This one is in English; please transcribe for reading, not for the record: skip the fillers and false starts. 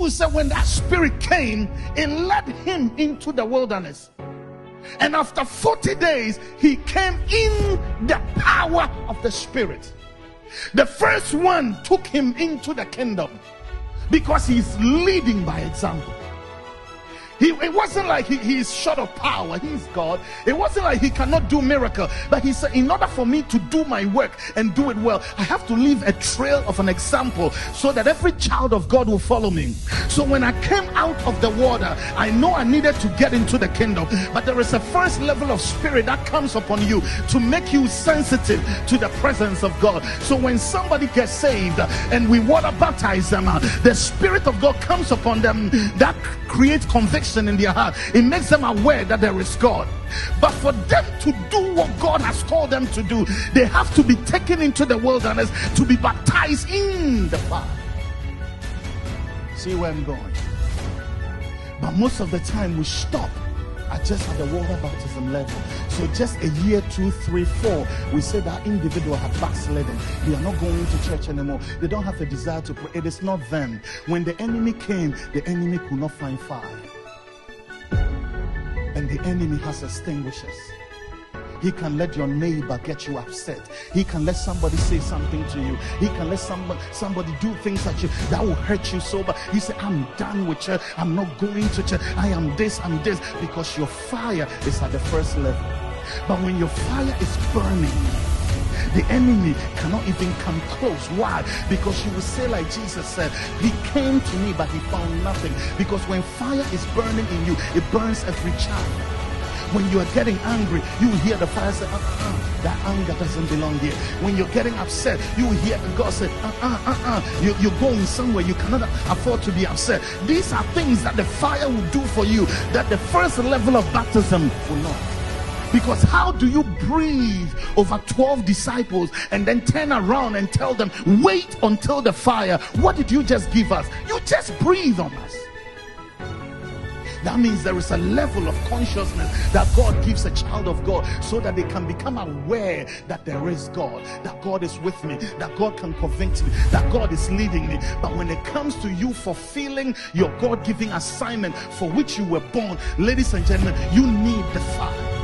Bible said when that spirit came, it led him into the wilderness. And after 40 days, he came in the power of the spirit. The first one took him into the kingdom because he's leading by example. It wasn't like he's short of power, he's God. It wasn't like he cannot do miracle, but he said, in order for me to do my work and do it well, I have to leave a trail of an example so that every child of God will follow me. So when I came out of the water, I know I needed to get into the kingdom, but there is a first level of spirit that comes upon you to make you sensitive to the presence of God. So when somebody gets saved and we water baptize them, the spirit of God comes upon them that creates conviction in their heart. It makes them aware that there is God. But for them to do what God has called them to do, they have to be taken into the wilderness to be baptized in the fire. See where I'm going? But most of the time we stop at just at the water baptism level. So just a year, 2, 3, 4, we say that individual have backslidden. They are not going to church anymore. They don't have a desire to pray. It is not them. When the enemy came, the enemy could not find fire. And the enemy has extinguishers. He can let your neighbor get you upset. He can let somebody say something to you. He can let somebody do things at you that will hurt you so bad. You say, I'm done with church. I'm not going to church. I am this, I'm this. Because your fire is at the first level. But when your fire is burning, the enemy cannot even come close. Why? Because you will say like Jesus said, he came to me but he found nothing. Because when fire is burning in you, it burns every child. When you are getting angry, you will hear the fire say, that anger doesn't belong here. When you're getting upset, you will hear God say, you're going somewhere you cannot afford to be upset. These are things that the fire will do for you that the first level of baptism will not. Because how do you breathe over 12 disciples and then turn around and tell them, wait until the fire? What did you just give us? You just breathe on us. That means there is a level of consciousness that God gives a child of God so that they can become aware that there is God, that God is with me, that God can convict me, that God is leading me. But when it comes to you fulfilling your God-given assignment for which you were born, ladies and gentlemen, you need the fire.